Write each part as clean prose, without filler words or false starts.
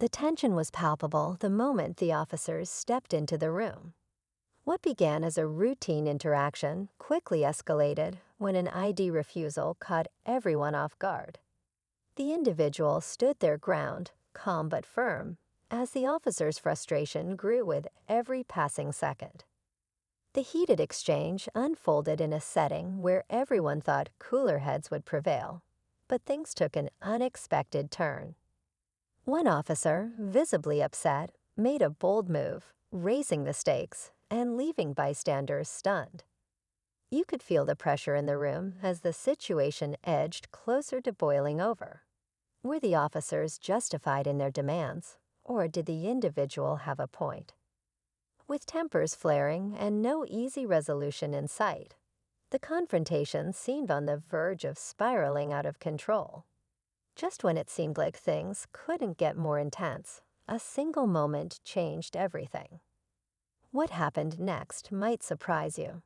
The tension was palpable the moment the officers stepped into the room. What began as a routine interaction quickly escalated when an ID refusal caught everyone off guard. The individual stood their ground, calm but firm, as the officer's frustration grew with every passing second. The heated exchange unfolded in a setting where everyone thought cooler heads would prevail, but things took an unexpected turn. One officer, visibly upset, made a bold move, raising the stakes and leaving bystanders stunned. You could feel the pressure in the room as the situation edged closer to boiling over. Were the officers justified in their demands, or did the individual have a point? With tempers flaring and no easy resolution in sight, the confrontation seemed on the verge of spiraling out of control. Just when it seemed like things couldn't get more intense, a single moment changed everything. What happened next might surprise you.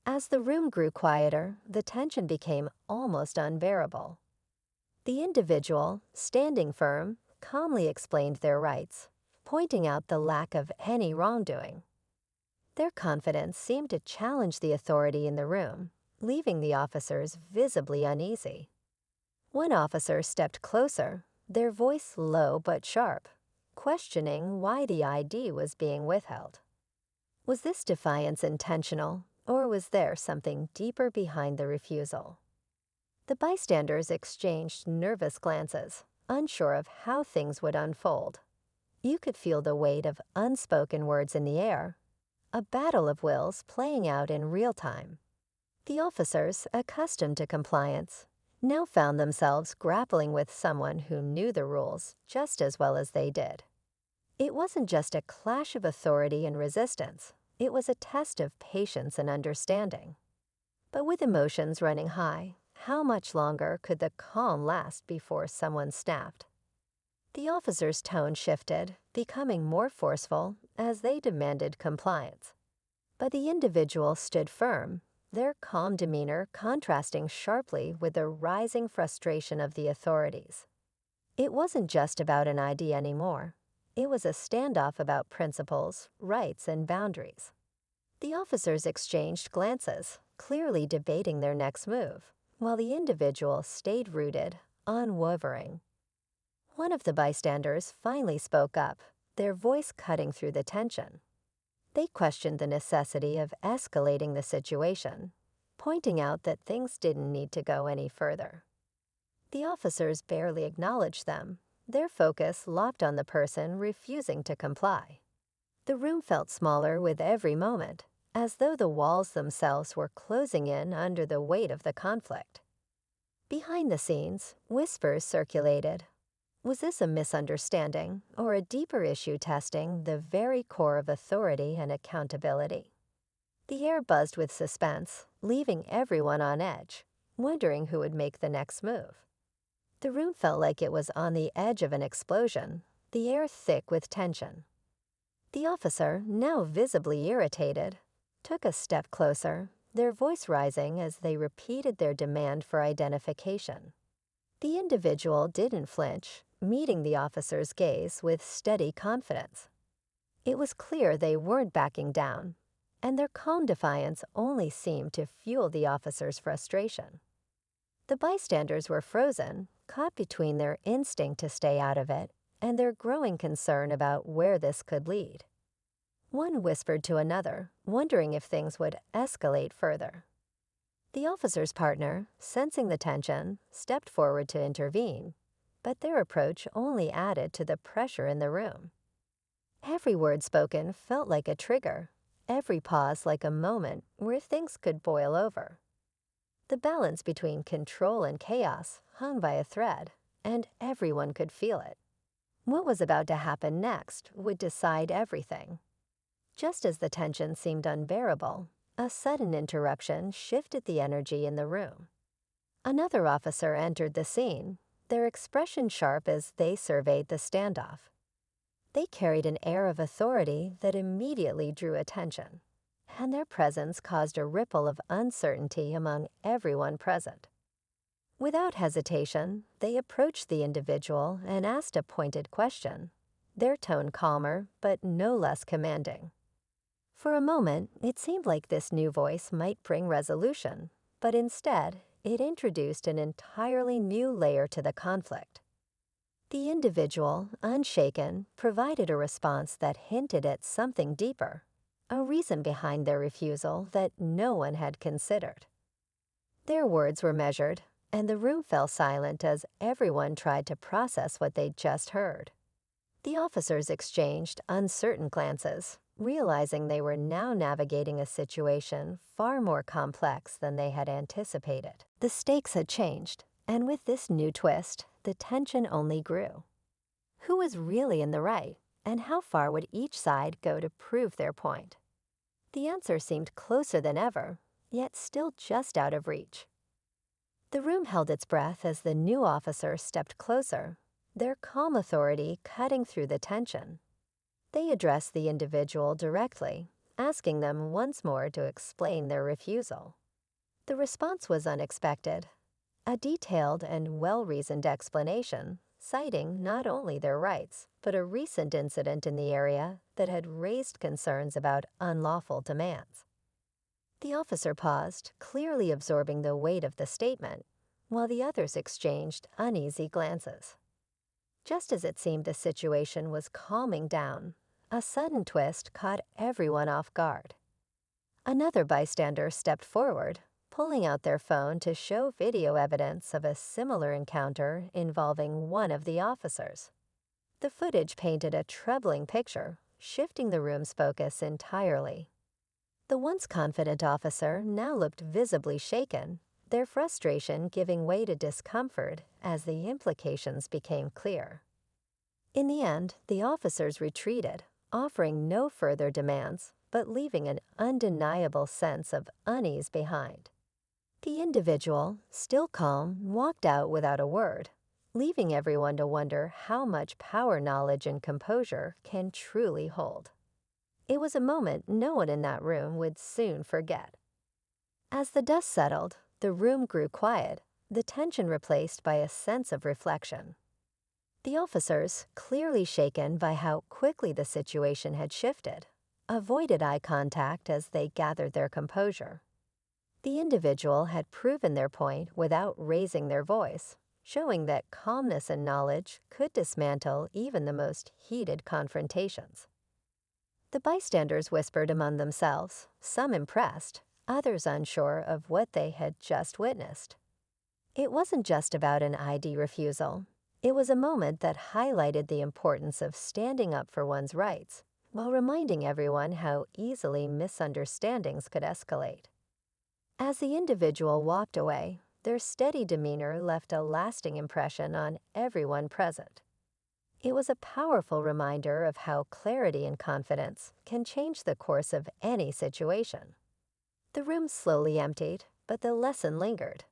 As the room grew quieter, the tension became almost unbearable. The individual, standing firm, calmly explained their rights, pointing out the lack of any wrongdoing. Their confidence seemed to challenge the authority in the room, leaving the officers visibly uneasy. One officer stepped closer, their voice low but sharp, questioning why the ID was being withheld. Was this defiance intentional, or was there something deeper behind the refusal? The bystanders exchanged nervous glances, unsure of how things would unfold. You could feel the weight of unspoken words in the air, a battle of wills playing out in real time. The officers, accustomed to compliance, now found themselves grappling with someone who knew the rules just as well as they did. It wasn't just a clash of authority and resistance, it was a test of patience and understanding. But with emotions running high, how much longer could the calm last before someone snapped? The officer's tone shifted, becoming more forceful as they demanded compliance. But the individual stood firm, their calm demeanor contrasting sharply with the rising frustration of the authorities. It wasn't just about an ID anymore. It was a standoff about principles, rights, and boundaries. The officers exchanged glances, clearly debating their next move, while the individual stayed rooted, unwavering. One of the bystanders finally spoke up, their voice cutting through the tension. They questioned the necessity of escalating the situation, pointing out that things didn't need to go any further. The officers barely acknowledged them, their focus locked on the person refusing to comply. The room felt smaller with every moment, as though the walls themselves were closing in under the weight of the conflict. Behind the scenes, whispers circulated. Was this a misunderstanding or a deeper issue testing the very core of authority and accountability? The air buzzed with suspense, leaving everyone on edge, wondering who would make the next move. The room felt like it was on the edge of an explosion, the air thick with tension. The officer, now visibly irritated, took a step closer, their voice rising as they repeated their demand for identification. The individual didn't flinch, meeting the officer's gaze with steady confidence. It was clear they weren't backing down, and their calm defiance only seemed to fuel the officer's frustration. The bystanders were frozen, caught between their instinct to stay out of it and their growing concern about where this could lead. One whispered to another, wondering if things would escalate further. The officer's partner, sensing the tension, stepped forward to intervene, but their approach only added to the pressure in the room. Every word spoken felt like a trigger, every pause like a moment where things could boil over. The balance between control and chaos hung by a thread, and everyone could feel it. What was about to happen next would decide everything. Just as the tension seemed unbearable, a sudden interruption shifted the energy in the room. Another officer entered the scene, their expression sharp as they surveyed the standoff. They carried an air of authority that immediately drew attention, and their presence caused a ripple of uncertainty among everyone present. Without hesitation, they approached the individual and asked a pointed question, their tone calmer but no less commanding. For a moment, it seemed like this new voice might bring resolution, but instead, it introduced an entirely new layer to the conflict. The individual, unshaken, provided a response that hinted at something deeper, a reason behind their refusal that no one had considered. Their words were measured, and the room fell silent as everyone tried to process what they'd just heard. The officers exchanged uncertain glances, realizing they were now navigating a situation far more complex than they had anticipated. The stakes had changed, and with this new twist, the tension only grew. Who was really in the right, and how far would each side go to prove their point? The answer seemed closer than ever, yet still just out of reach. The room held its breath as the new officer stepped closer, their calm authority cutting through the tension. They addressed the individual directly, asking them once more to explain their refusal. The response was unexpected, a detailed and well-reasoned explanation, citing not only their rights, but a recent incident in the area that had raised concerns about unlawful demands. The officer paused, clearly absorbing the weight of the statement, while the others exchanged uneasy glances. Just as it seemed the situation was calming down, a sudden twist caught everyone off guard. Another bystander stepped forward, pulling out their phone to show video evidence of a similar encounter involving one of the officers. The footage painted a troubling picture, shifting the room's focus entirely. The once confident officer now looked visibly shaken, their frustration giving way to discomfort as the implications became clear. In the end, the officers retreated, offering no further demands, but leaving an undeniable sense of unease behind. The individual, still calm, walked out without a word, leaving everyone to wonder how much power knowledge and composure can truly hold. It was a moment no one in that room would soon forget. As the dust settled, the room grew quiet, the tension replaced by a sense of reflection. The officers, clearly shaken by how quickly the situation had shifted, avoided eye contact as they gathered their composure. The individual had proven their point without raising their voice, showing that calmness and knowledge could dismantle even the most heated confrontations. The bystanders whispered among themselves, some impressed, others unsure of what they had just witnessed. It wasn't just about an ID refusal. It was a moment that highlighted the importance of standing up for one's rights, while reminding everyone how easily misunderstandings could escalate. As the individual walked away, their steady demeanor left a lasting impression on everyone present. It was a powerful reminder of how clarity and confidence can change the course of any situation. The room slowly emptied, but the lesson lingered.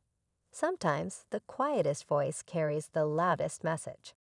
Sometimes the quietest voice carries the loudest message.